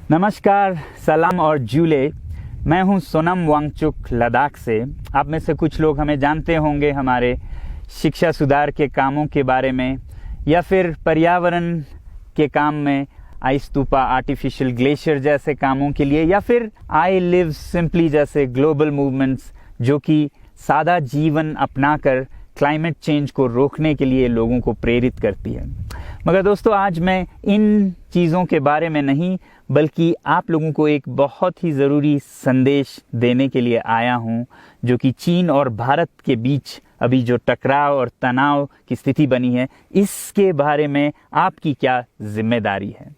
नमस्कार, सलाम और जूले। मैं हूं सोनम वांगचुक लद्दाख से। आप में से कुछ लोग हमें जानते होंगे हमारे शिक्षा सुधार के कामों के बारे में, या फिर पर्यावरण के काम में आइस स्तूपा, आर्टिफिशियल ग्लेशियर जैसे कामों के लिए, या फिर आई लिव सिंपली जैसे ग्लोबल मूवमेंट्स जो कि सादा जीवन अपनाकर क्लाइमेट चेंज को रोकने के लिए लोगों को प्रेरित करती है। मगर दोस्तों, आज मैं इन चीज़ों के बारे में नहीं बल्कि आप लोगों को एक बहुत ही ज़रूरी संदेश देने के लिए आया हूं, जो कि चीन और भारत के बीच अभी जो टकराव और तनाव की स्थिति बनी है, इसके बारे में आपकी क्या जिम्मेदारी है।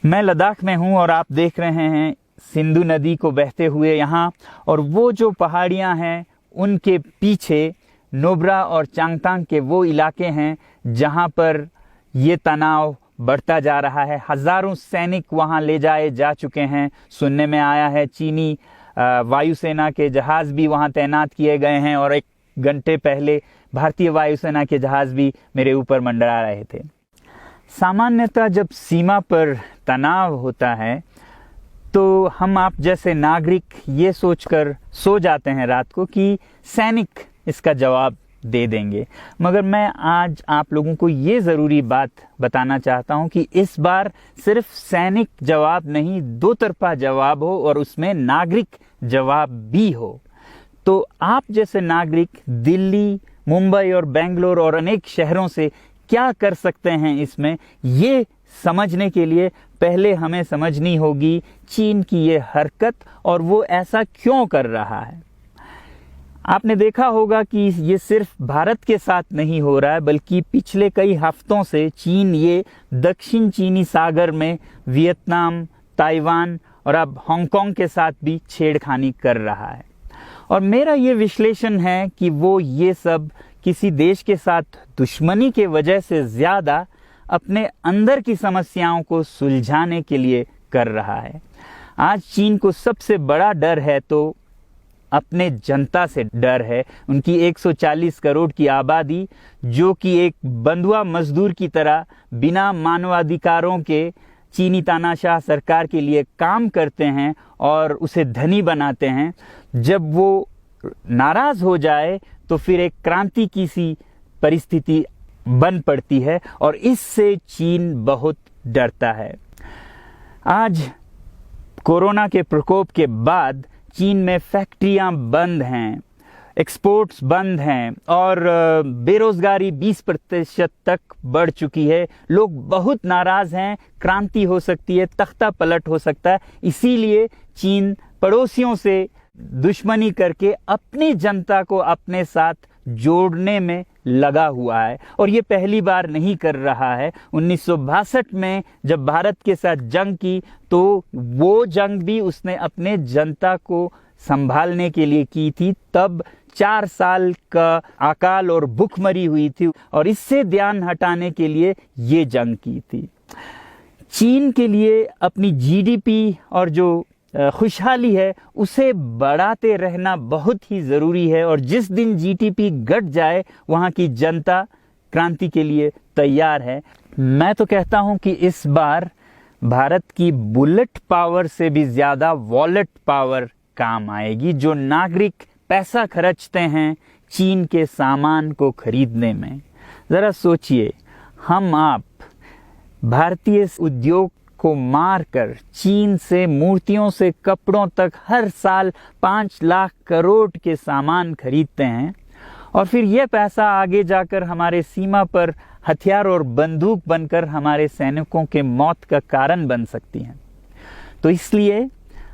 मैं लद्दाख में हूं और आप देख रहे हैं सिंधु नदी को बहते हुए यहाँ, और वो जो पहाड़ियाँ हैं उनके पीछे नुब्रा और चांगतांग के वो इलाके हैं जहाँ पर ये तनाव बढ़ता जा रहा है। हज़ारों सैनिक वहाँ ले जाए जा चुके हैं। सुनने में आया है चीनी वायुसेना के जहाज़ भी वहाँ तैनात किए गए हैं, और 1 घंटे पहले भारतीय वायुसेना के जहाज़ भी मेरे ऊपर मंडरा रहे थे। सामान्यतः जब सीमा पर तनाव होता है तो हम आप जैसे नागरिक ये सोचकर सो जाते हैं रात को कि सैनिक इसका जवाब दे देंगे। मगर मैं आज आप लोगों को ये ज़रूरी बात बताना चाहता हूं कि इस बार सिर्फ सैनिक जवाब नहीं, दो तरफा जवाब हो और उसमें नागरिक जवाब भी हो। तो आप जैसे नागरिक दिल्ली, मुंबई और बेंगलोर और अनेक शहरों से क्या कर सकते हैं इसमें, ये समझने के लिए पहले हमें समझनी होगी चीन की ये हरकत और वो ऐसा क्यों कर रहा है। आपने देखा होगा कि ये सिर्फ भारत के साथ नहीं हो रहा है, बल्कि पिछले कई हफ्तों से चीन ये दक्षिण चीनी सागर में वियतनाम, ताइवान और अब हांगकांग के साथ भी छेड़खानी कर रहा है। और मेरा ये विश्लेषण है कि वो ये सब किसी देश के साथ दुश्मनी के वजह से ज़्यादा अपने अंदर की समस्याओं को सुलझाने के लिए कर रहा है। आज चीन को सबसे बड़ा डर है तो अपने जनता से डर है। उनकी 140 करोड़ की आबादी, जो कि एक बंधुआ मजदूर की तरह बिना मानवाधिकारों के चीनी तानाशाह सरकार के लिए काम करते हैं और उसे धनी बनाते हैं। जब वो नाराज हो जाए तो फिर एक क्रांति की सी परिस्थिति बन पड़ती है, और इससे चीन बहुत डरता है। आज कोरोना के प्रकोप के बाद चीन में फैक्ट्रियां बंद हैं, एक्सपोर्ट्स बंद हैं और बेरोजगारी 20% तक बढ़ चुकी है। लोग बहुत नाराज हैं, क्रांति हो सकती है, तख्ता पलट हो सकता है। इसीलिए चीन पड़ोसियों से दुश्मनी करके अपनी जनता को अपने साथ जोड़ने में लगा हुआ है, और ये पहली बार नहीं कर रहा है। 1962 में जब भारत के साथ जंग की तो वो जंग भी उसने अपने जनता को संभालने के लिए की थी। तब 4 साल का अकाल और भूखमरी हुई थी, और इससे ध्यान हटाने के लिए ये जंग की थी। चीन के लिए अपनी जीडीपी और जो खुशहाली है उसे बढ़ाते रहना बहुत ही ज़रूरी है, और जिस दिन जीडीपी घट जाए वहाँ की जनता क्रांति के लिए तैयार है। मैं तो कहता हूँ कि इस बार भारत की बुलेट पावर से भी ज़्यादा वॉलेट पावर काम आएगी। जो नागरिक पैसा खर्चते हैं चीन के सामान को खरीदने में, ज़रा सोचिए, हम आप भारतीय उद्योग को मारकर चीन से मूर्तियों से कपड़ों तक हर साल 5 लाख करोड़ के सामान खरीदते हैं, और फिर यह पैसा आगे जाकर हमारे सीमा पर हथियार और बंदूक बनकर हमारे सैनिकों के मौत का कारण बन सकती हैं। तो इसलिए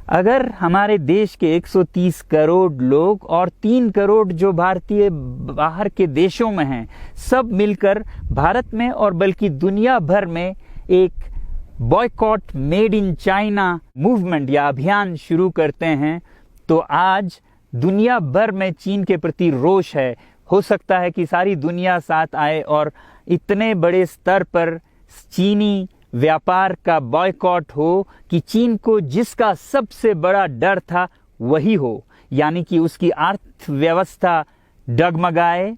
अगर हमारे देश के 130 करोड़ लोग और 3 करोड़ जो भारतीय बाहर के देशों में हैं, सब मिलकर भारत में और बल्कि दुनिया भर में एक boycott made in China movement या अभियान शुरू करते हैं, तो आज दुनिया भर में चीन के प्रति रोष है। हो सकता है कि सारी दुनिया साथ आए और इतने बड़े स्तर पर चीनी व्यापार का बॉयकॉट हो कि चीन को जिसका सबसे बड़ा डर था वही हो, यानी कि उसकी अर्थव्यवस्था डगमगाए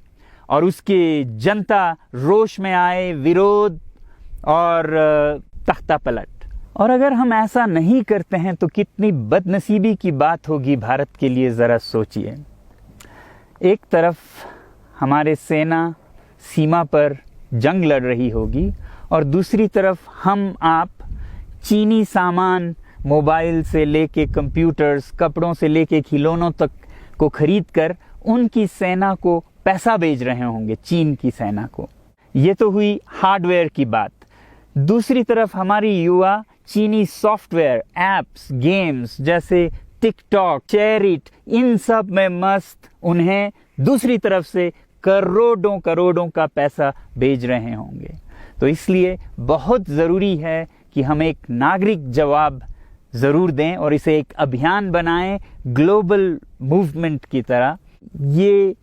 और उसकी जनता रोष में आए, विरोध और तख्ता पलट। और अगर हम ऐसा नहीं करते हैं तो कितनी बदनसीबी की बात होगी भारत के लिए, ज़रा सोचिए। एक तरफ हमारे सेना सीमा पर जंग लड़ रही होगी और दूसरी तरफ हम आप चीनी सामान, मोबाइल से लेके कंप्यूटर्स, कपड़ों से लेके खिलौनों तक को खरीद कर उनकी सेना को पैसा भेज रहे होंगे, चीन की सेना को। ये तो हुई हार्डवेयर की बात। दूसरी तरफ हमारी युवा चीनी सॉफ्टवेयर, एप्स, गेम्स जैसे टिकटॉक, शेयरिट, इन सब में मस्त, उन्हें दूसरी तरफ से करोड़ों करोड़ों का पैसा भेज रहे होंगे। तो इसलिए बहुत ज़रूरी है कि हम एक नागरिक जवाब ज़रूर दें और इसे एक अभियान बनाएं, ग्लोबल मूवमेंट की तरह। ये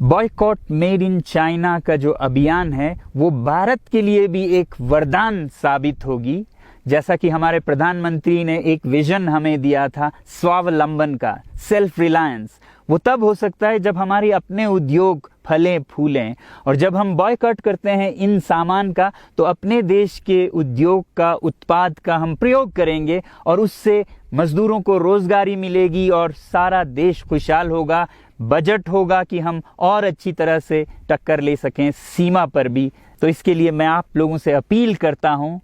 बॉयकॉट मेड इन चाइना का जो अभियान है वो भारत के लिए भी एक वरदान साबित होगी। जैसा कि हमारे प्रधानमंत्री ने एक विजन हमें दिया था स्वावलंबन का, सेल्फ रिलायंस, वो तब हो सकता है जब हमारे अपने उद्योग फलें फूलें। और जब हम बॉयकॉट करते हैं इन सामान का तो अपने देश के उद्योग का, उत्पाद का हम प्रयोग करेंगे और उससे मजदूरों को रोजगारी मिलेगी और सारा देश खुशहाल होगा। बजट होगा कि हम और अच्छी तरह से टक्कर ले सकें सीमा पर भी। तो इसके लिए मैं आप लोगों से अपील करता हूं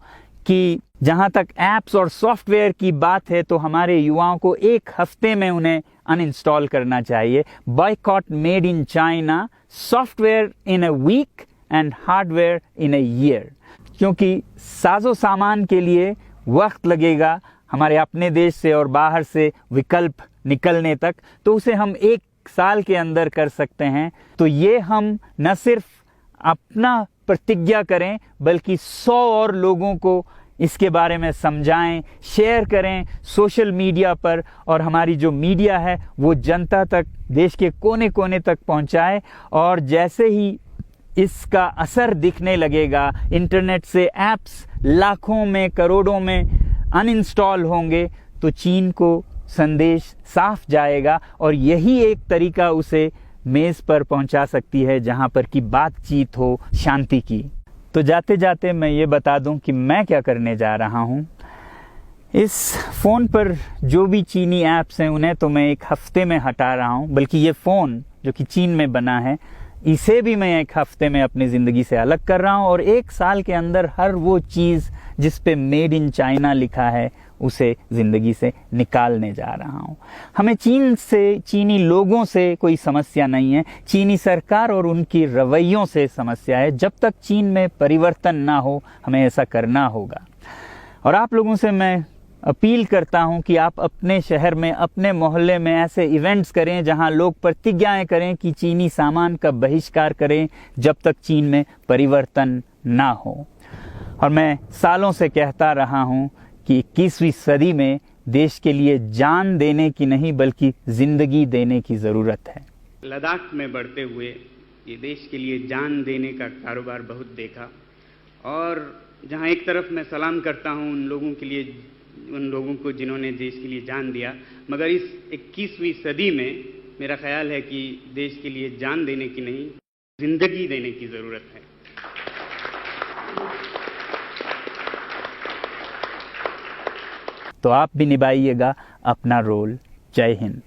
कि जहां तक ऐप्स और सॉफ्टवेयर की बात है तो हमारे युवाओं को एक हफ्ते में उन्हें अनइंस्टॉल करना चाहिए। Boycott made in China, software in a week and hardware in a year. क्योंकि साजो सामान के लिए वक्त लगेगा हमारे अपने देश से और बाहर से विकल्प निकलने तक, तो उसे हम 1 साल के अंदर कर सकते हैं। तो ये हम न सिर्फ अपना प्रतिज्ञा करें बल्कि 100 और लोगों को इसके बारे में समझाएं, शेयर करें सोशल मीडिया पर, और हमारी जो मीडिया है वो जनता तक, देश के कोने कोने तक पहुंचाए। और जैसे ही इसका असर दिखने लगेगा, इंटरनेट से ऐप्स लाखों में, करोड़ों में अनइंस्टॉल होंगे, तो चीन को संदेश साफ जाएगा और यही एक तरीका उसे मेज़ पर पहुंचा सकती है जहां पर कि बातचीत हो शांति की। तो जाते जाते मैं ये बता दूं कि मैं क्या करने जा रहा हूं। इस फ़ोन पर जो भी चीनी ऐप्स हैं उन्हें तो मैं 1 हफ्ते में हटा रहा हूं, बल्कि ये फ़ोन जो कि चीन में बना है इसे भी मैं 1 हफ्ते में अपनी ज़िंदगी से अलग कर रहा हूं। और 1 साल के अंदर हर वो चीज़ जिस पे मेड इन चाइना लिखा है उसे ज़िंदगी से निकालने जा रहा हूं। हमें चीन से, चीनी लोगों से कोई समस्या नहीं है, चीनी सरकार और उनकी रवैयों से समस्या है। जब तक चीन में परिवर्तन ना हो हमें ऐसा करना होगा। और आप लोगों से मैं अपील करता हूं कि आप अपने शहर में, अपने मोहल्ले में ऐसे इवेंट्स करें जहां लोग प्रतिज्ञाएं करें कि चीनी सामान का बहिष्कार करें जब तक चीन में परिवर्तन ना हो। और मैं सालों से कहता रहा हूं कि 21वीं सदी में देश के लिए जान देने की नहीं बल्कि जिंदगी देने की ज़रूरत है। लद्दाख में बढ़ते हुए ये देश के लिए जान देने का कारोबार बहुत देखा, और जहां एक तरफ मैं सलाम करता हूं उन लोगों के लिए, उन लोगों को जिन्होंने देश के लिए जान दिया, मगर इस 21वीं सदी में मेरा ख्याल है कि देश के लिए जान देने की नहीं, जिंदगी देने की ज़रूरत है। तो आप भी निभाइएगा अपना रोल। जय हिंद।